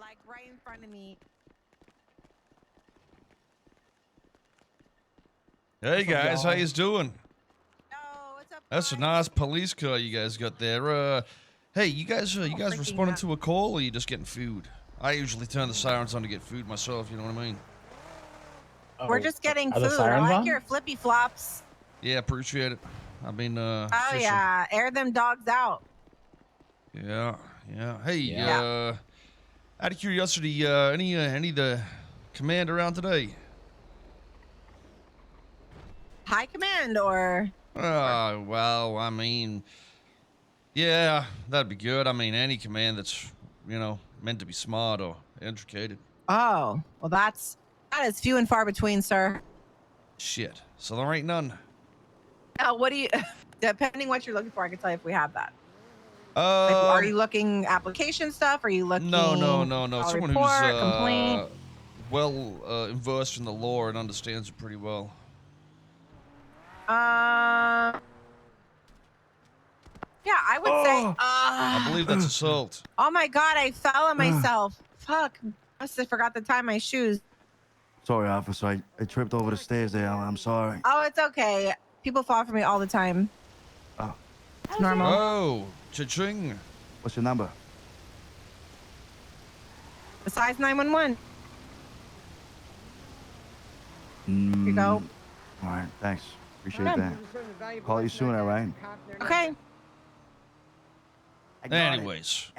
like right in front of me. Hey guys, how you doing? Oh, what's up? That's a guys? nice police car you guys got there. Hey, you guys freaking responding nuts. to a call, or you just getting food? I usually turn the sirens on to get food myself. You know what I mean? We're just getting Are the food. I sirens like on? your flippy flops. Yeah, appreciate it. I've been Oh fishing. yeah, air them dogs out. Yeah. Hey, Yeah. out of curiosity, any of the command around today? High command or? Well, I mean, yeah, that'd be good. I mean, any command that's meant to be smart or intricated. Oh, well, that is few and far between, sir. Shit. So there ain't none. What do you? Depending what you're looking for, I can tell you if we have that. Like, are you looking application stuff? Are you looking? No. Call Someone report, who's complaint? well versed in the law and understands it pretty well. Yeah, I would say. I believe that's assault. Oh my God, I fell on myself. Fuck. Must have forgot to tie my shoes. Sorry, officer. I tripped over the stairs there. I'm sorry. Oh, it's okay. People fall for me all the time. Oh. It's normal. Oh, cha-ching. What's your number? Besides 911. Here you go. All right, thanks. Appreciate Okay. that. Call you soon, all right? Okay. Anyways,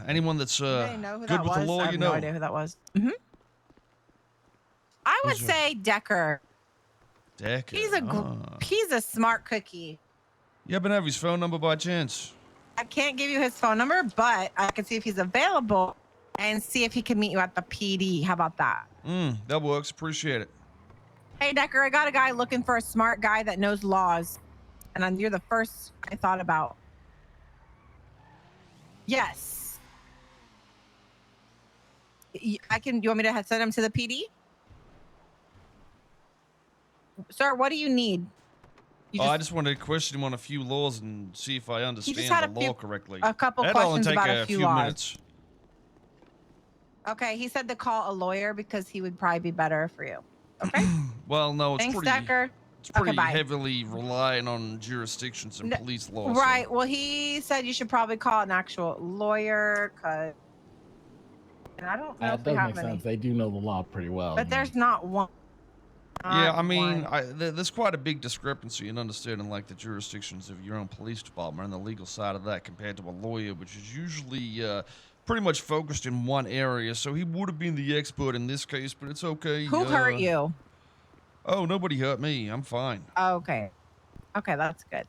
anyone that's I know who good that with was. the law, I have no idea who that was. I would Who's say Decker. Decker. He's a smart cookie. You happen to have his phone number by chance? I can't give you his phone number, but I can see if he's available and see if he can meet you at the PD. How about that? That works. Appreciate it. Hey, Decker, I got a guy looking for a smart guy that knows laws. And you're the first I thought about. Yes. You want me to send him to the PD? Sir, what do you need? I just wanted to question him on a few laws and see if I understand the law correctly. A couple That'll only questions take about a few laws. minutes. Okay, he said to call a lawyer because he would probably be better for you. Okay. Well, no, it's Thanks, pretty. Decker. It's pretty bye. heavily relying on jurisdictions and police laws. Right. Well, he said you should probably call an actual lawyer, and I don't know if That we does have make any. sense. They do know the law pretty well. But there's not one. Yeah, I mean, there's quite a big discrepancy in understanding like the jurisdictions of your own police department and the legal side of that compared to a lawyer, which is usually pretty much focused in one area. So he would have been the expert in this case, but it's okay. Who hurt you? Oh, nobody hurt me. I'm fine. Okay. Okay, that's good.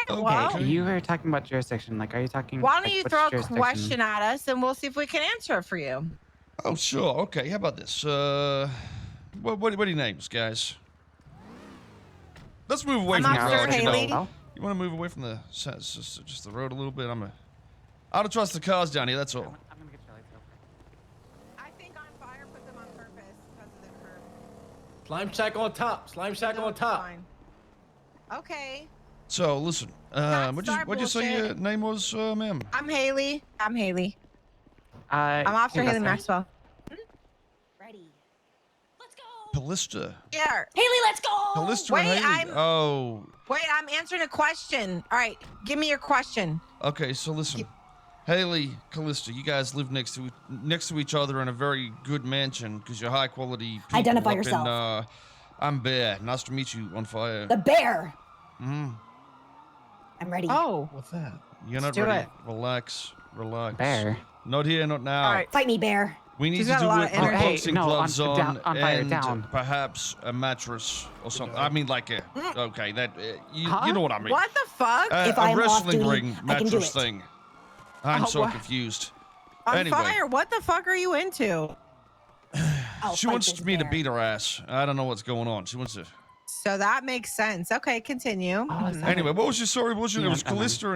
Okay. Well, You were talking about jurisdiction. Like, are you talking? why don't like, you which throw a jurisdiction? question at us and we'll see if we can answer it for you. Oh, sure. Okay. How about this? What are your names, guys? Let's move away I'm from the Officer road. Haley. You want to move away from the just the road a little bit? I don't trust the cars down here. That's all. I'm gonna get your lights open. I think on fire put them on purpose because of the curb. Slime shack on top. Slime shack No, on it's top. fine. Okay. So listen, Not what'd you say your bullshit. name was, ma'am? I'm Haley. I'm I'm Officer Haley Maxwell. Ready. Let's go. Callista. Yeah. Haley, let's go. Callista Wait, and Haley. Oh, Wait, I'm answering a question. All right, give me your question. okay. So listen, Haley, Callista, you guys live next to each other in a very good mansion because you're high quality people. Identify up yourself. In, I'm Bear. Nice to meet you on fire. The bear. Mm. I'm ready. Oh, What's that? You're not do ready. it. Relax. Bear. Not here, not now. all right. Fight me, bear. We need She's to got a do lot it of with energy. boxing Hey, no, gloves on fire, and down. perhaps a mattress or something. I mean, like a okay, that you Huh? know what I mean. What the fuck? If A I'm off wrestling duty, ring I can do mattress it. thing. I'm Oh, so what? confused. On anyway. fire? What the fuck are you into? I'll She fight wants this me to bear. beat her ass. I don't know what's going on. She wants to. So that makes sense. Okay, continue. Oh, is that Anyway, what was your story? What was your name? It was Yeah, I'm on. Callista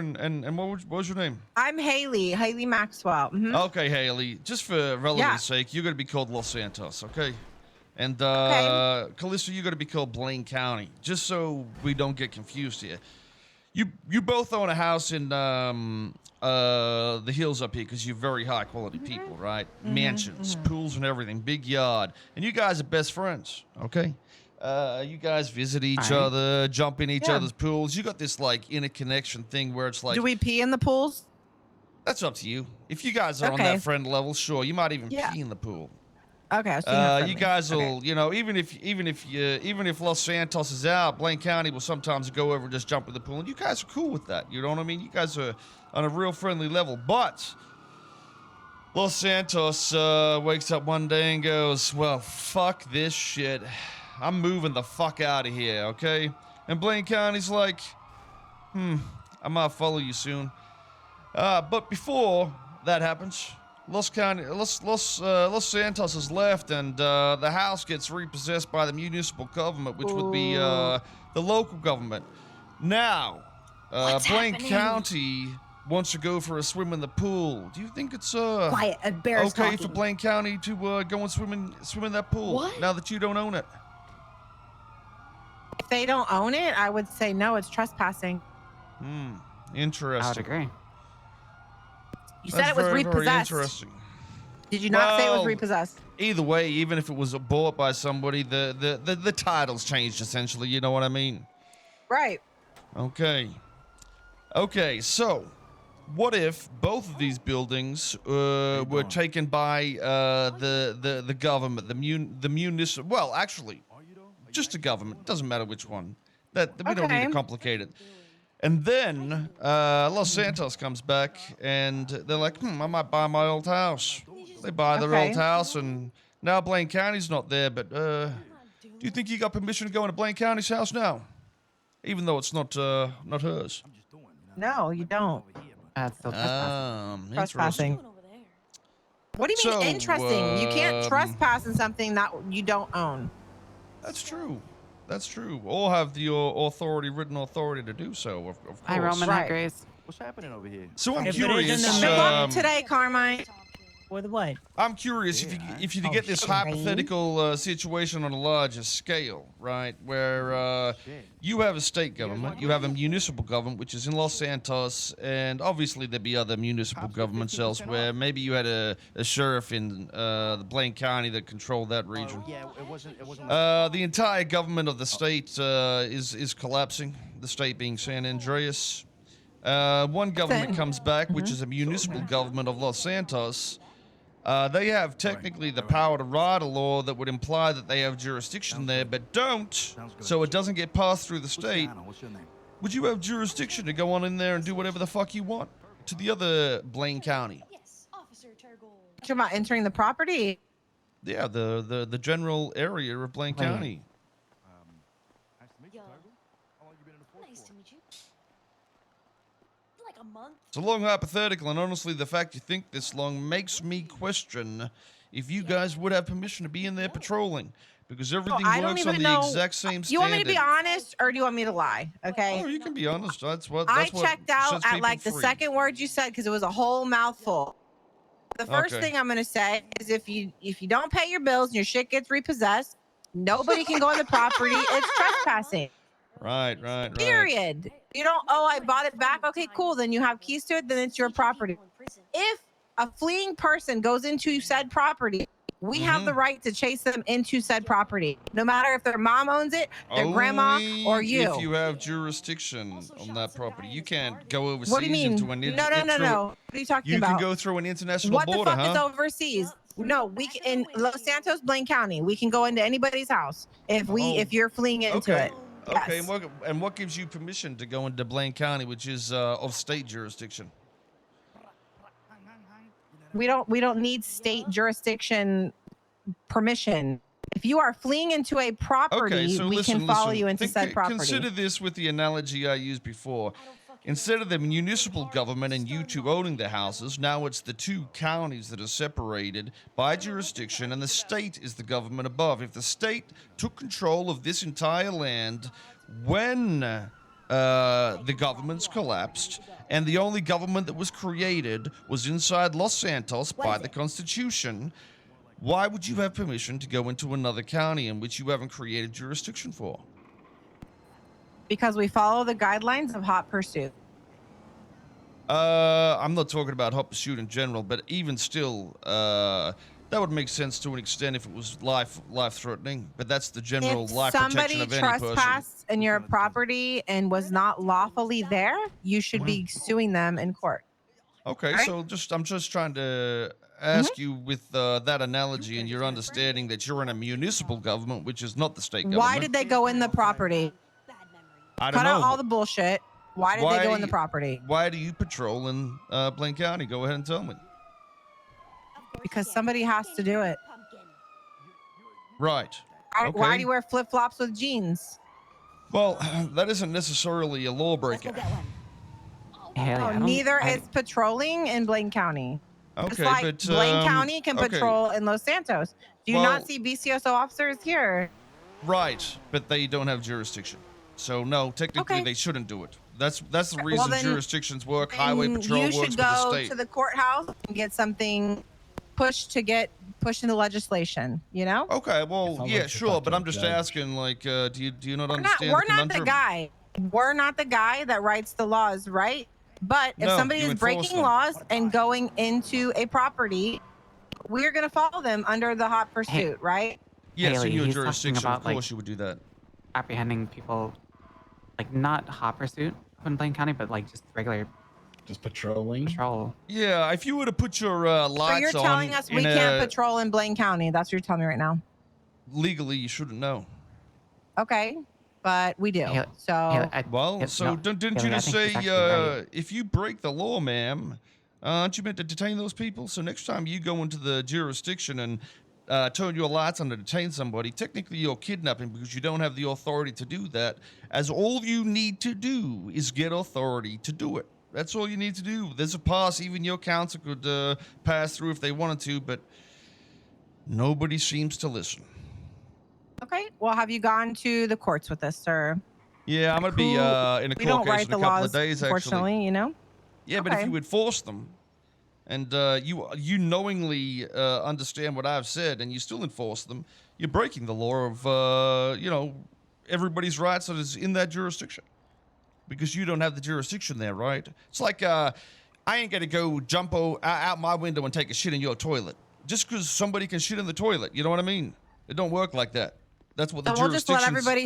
and what was your name? I'm Haley Maxwell. Mhm. Okay, Haley. Just for relevancy's Yeah. sake, you're gonna be called Los Santos, okay? And Okay. Callista, you're gonna be called Blaine County. Just so we don't get confused here. You both own a house in the hills up here because you're very high quality people, right? Mansions, pools, and everything, big yard, and you guys are best friends. Okay, you guys visit each Right. other, jump in each Yeah. other's pools. You got this like interconnection thing where it's like, Do we pee in the pools? that's up to you. If you guys are on Okay. that friend level, sure, you might even Yeah. pee in the pool. Okay, I was thinking of You friendly. guys Okay. will, you know, even if Los Santos is out, Blaine County will sometimes go over and just jump in the pool, and you guys are cool with that. You know what I mean? You guys are on a real friendly level. But Los Santos wakes up one day and goes, "Well, fuck this shit. I'm moving the fuck out of here." Okay, and Blaine County's like, I might follow you soon. But before that happens, Los Santos has left, and the house gets repossessed by the municipal government, which would be the local government. Now, What's Blaine happening? County wants to go for a swim in the pool. Do you think it's Quiet. A bear's okay talking. for Blaine County to go and swim in that pool What? now that you don't own it? If they don't own it, I would say no. It's trespassing. I would Interesting. agree. You said it was Very repossessed. interesting. Did you not say it was Well, repossessed? Either way, even if it was bought by somebody, the title's changed essentially. You know what I mean? Right. Okay. Okay. So, what if both of these buildings were taken by the government, the municipal? Well, actually, just the government. It doesn't matter which one. That we don't need Okay. to complicate it. And then Los Santos comes back, and they're like, I might buy my old house. They buy their Okay. old house, and now Blaine County's not there, but do you think you got permission to go into Blaine County's house now? Even though it's not hers. No, you don't. That's still trespassing. Trespassing. What do you mean So, interesting? You can't trespass in something that you don't own. That's true. That's true. Or have the written authority to do so, of course. Hi, Roman. Right. Hi, Grace. What's happening over here? So I'm If it isn't curious. the Good Um, luck today, Carmine. With what? I'm curious if you to get this shit. hypothetical situation on a larger scale, right? Where you have a state government, you have a municipal government, which is in Los Santos, and obviously there'd be other municipal governments elsewhere. Maybe you had a sheriff in the Blaine County that controlled that region. Yeah, it wasn't. The entire government of the state is collapsing. The state being San Andreas. One government comes back, which is a municipal government of Los Santos. They have technically the power to write a law that would imply that they have jurisdiction there, but don't, so it doesnesn't get passed through the state. What's your name? Would you have jurisdiction to go on in there and do whatever the fuck you want to the other Blaine County? Yes, Officer Turgle. Talking about entering the property. Yeah, the general area of Blaine Wait. County. Nice to meet you, Yeah. Turtle. How long you been in the force Nice for? to meet you. Like a month. It's a long hypothetical, and honestly, the fact you think this long makes me question if you guys would have permission to be in there patrolling, because everything I don't works on even the know. exact same You standard. want me to be honest, or do you want me to lie? Okay. Oh, you can be honest. That's what I checked out sets at people like the free. second word you said because it was a whole mouthful. The first Okay. thing I'm gonna say is if you don't pay your bills and your shit gets repossessed, nobody can go on the property. It's trespassing. Right. Period. You don't. Oh, I bought it back. Okay, cool. Then you have keys to it. Then it's your property. If a fleeing person goes into said property, we have the right to chase them into said property, no matter if their mom owns it, their grandma, Only or you. If you have jurisdiction on that property, you can't go overseas What do you mean? into an No. What are you talking You about? can go through an international What border, the fuck is huh? overseas? No, we can, in Los Santos, Blaine County, we can go into anybody's house if if you're fleeing into Okay. it. Okay, Yes. and what gives you permission to go into Blaine County, which is of state jurisdiction? We don't need state jurisdiction permission. If you are fleeing into a property, Okay, so we listen, can follow listen. you into said property. Consider this with the analogy I used before. Instead of the municipal government and you two owning the houses, now it's the two counties that are separated by jurisdiction, and the state is the government above. If the state took control of this entire land when the governments collapsed, and the only government that was created was inside Los Santos by the Constitution, why would you have permission to go into another county in which you haven't created jurisdiction for? because we follow the guidelines of hot pursuit. I'm not talking about hot pursuit in general, but even still, that would make sense to an extent if it was life threatening. But that's the general If life protection somebody of any person. trespassed in your property and was not lawfully there, you should be suing them in court. Okay, Right? so I'm just trying to ask you with that analogy and your understanding that you're in a municipal government, which is not the state government. Why did they go in the property? I don't Cut know. out all the bullshit. Why did they go in the property? Why do you patrol in Blaine County? Go ahead and tell me. Because somebody has to do it. Right. Okay. Why do you wear flip-flops with jeans? Well, that isn't necessarily a lawbreaker. Neither is patrolling in Blaine County. Okay, Just like but Blaine County can okay. patrol in Los Santos. Do you not see BCSO officers here? Right, but they don't have jurisdiction. So no, technically they shouldn't do it. That's the reason jurisdictions work. Highway patrol works with the state. You should go to the courthouse and get something pushed into legislation. You know? Okay, well, yeah, sure, but I'm just asking, like, do you not understand? We're not the guy. We're not the guy that writes the laws, right? But if somebody is breaking laws and going into a property, we're gonna follow them under the hot pursuit, right? Yes, Haley, in your he's jurisdiction, talking of about, course you would do that. Apprehending people, like not hot pursuit in Blaine County, but like just regular Just patrolling. patrol. Yeah, if you were to put your lights on. So you're telling us we can't patrol in Blaine County. That's what you're telling me right now. Legally, you shouldn't know. Okay, but we do. Didn't you just say if you break the law, ma'am, aren't you meant to detain those people? So next time you go into the jurisdiction and turn your lights on to detain somebody, technically you're kidnapping because you don't have the authority to do that. As all you need to do is get authority to do it. That's all you need to do. There's a pass even your counsel could pass through if they wanted to, but nobody seems to listen. Okay. Well, have you gone to the courts with this, sir? Yeah, I'm going to be in a court case in a couple of days, actually. Unfortunately, you know? Yeah, but if you would force them, and you knowingly understand what I've said, and you still enforce them, you're breaking the law of, everybody's rights that is in that jurisdiction. Because you don't have the jurisdiction there, right? It's like I ain't going to go jump out my window and take a shit in your toilet. Just because somebody can shit in the toilet, you know what I mean? It don't work like that. That's what the jurisdictions we'll just let everybody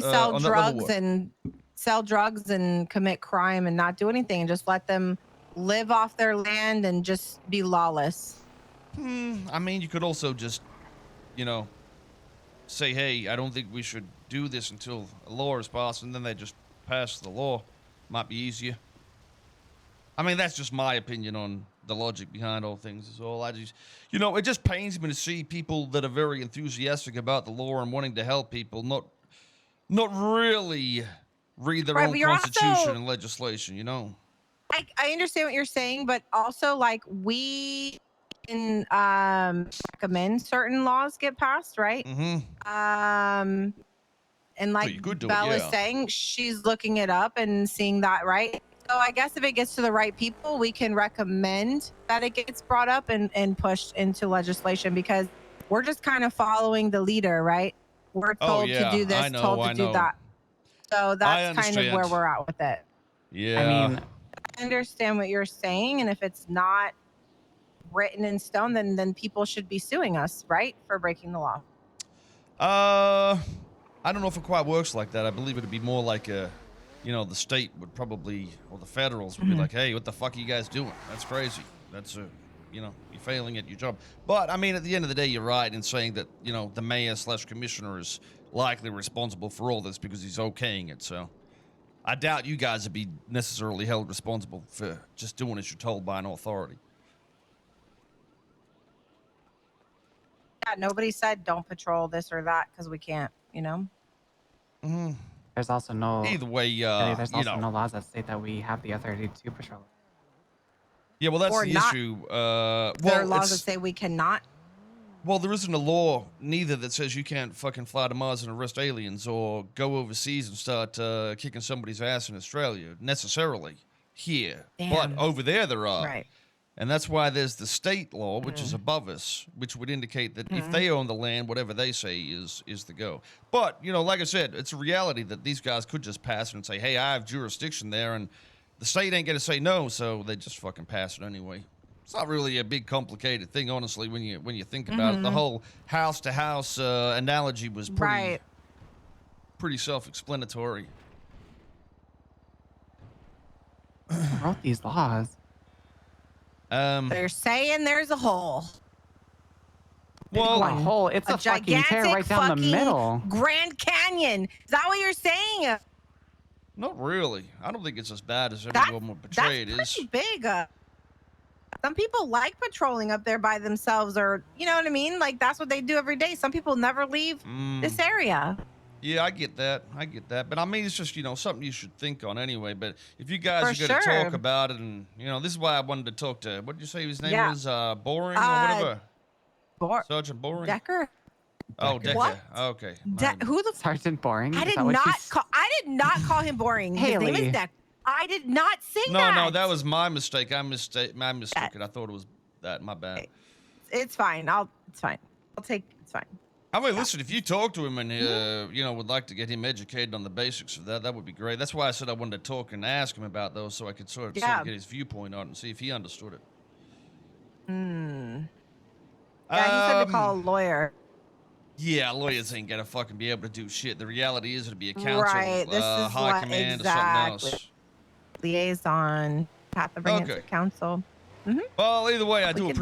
sell drugs and commit crime and not do anything, and just let them live off their land and just be lawless. I mean, you could also just, say, hey, I don't think we should do this until a law is passed, and then they just pass the law. Might be easier. I mean, that's just my opinion on the logic behind all things is all. I just, it just pains me to see people that are very enthusiastic about the law and wanting to help people not really read their own constitution and legislation, I understand what you're saying, but also, like, we can recommend certain laws get passed, right? Mm-hmm. And like Bella's saying, she's looking it up and seeing that, right? So I guess if it gets to the right people, we can recommend that it gets brought up and pushed into legislation, because we're just kind of following the leader, right? We're told to do this, told to do that. So that's kind of where we're at with it. Yeah. I mean, I understand what you're saying, and if it's not written in stone, then people should be suing us, right, for breaking the law. I don't know if it quite works like that. I believe it'd be more like the state would probably, or the federals would be like, hey, what the fuck are you guys doing? That's crazy. That's you're failing at your job. But I mean, at the end of the day, you're right in saying that, the mayor/commissioner is likely responsible for all this because he's okaying it. So I doubt you guys would be necessarily held responsible for just doing as you're told by an authority. Yeah, nobody said don't patrol this or that because we can't, Mm-hmm. There's also no. Either way, there's also no laws that state that we have the authority to patrol. Yeah, well, that's or the not. issue. There are laws that say we cannot. Well, there isn't a law neither that says you can't fucking fly to Mars and arrest aliens or go overseas and start kicking somebody's ass in Australia necessarily here. Damn. But over there are. Right. And that's why there's the state law, which is above us, which would indicate that if they own the land, whatever they say is the go. But, you know, like I said, it's a reality that these guys could just pass it and say, hey, I have jurisdiction there, and the state ain't going to say no, so they just fucking pass it anyway. It's not really a big complicated thing, honestly, when you think about it. The whole house-to-house analogy was pretty self-explanatory. Who wrote these laws? They're saying there's a hole. Well, A hole. It's a fucking tear gigantic right down the fucking middle. Grand Canyon. Is that what you're saying? not really. I don't think it's as bad as That's everyone would portray it is. pretty big. Some people like patrolling up there by themselves, or you know what I mean? Like that's what they do every day. Some people never leave this area. Yeah, I get that. But I mean, it's just, something you should think on anyway. But if you guys For are going to sure. talk about it, and, this is why I wanted to talk to, what did you say his name was? Boring or whatever? Sergeant Boring? Decker? Oh, Decker. What? Okay. Who the? Sergeant Boring? I Is did that what not she's- call. I did not call him boring. His name Haley. is Decker. I did not say that. No, that was my mistake. I mistook it. I thought it was that. My bad. It's fine. It's fine. It's fine. I mean, listen, if you talk to him and, would like to get him educated on the basics of that would be great. That's why I said I wanted to talk and ask him about those so I could sort of get his viewpoint on it and see if he understood it. Yeah, he said to call a lawyer. Yeah, lawyers ain't gonna fucking be able to do shit. The reality is it'll be a council, Right, this is high what command, exactly. or something else. Liaison. Have to bring it Okay. to council. Well, either way, I do could- appreciate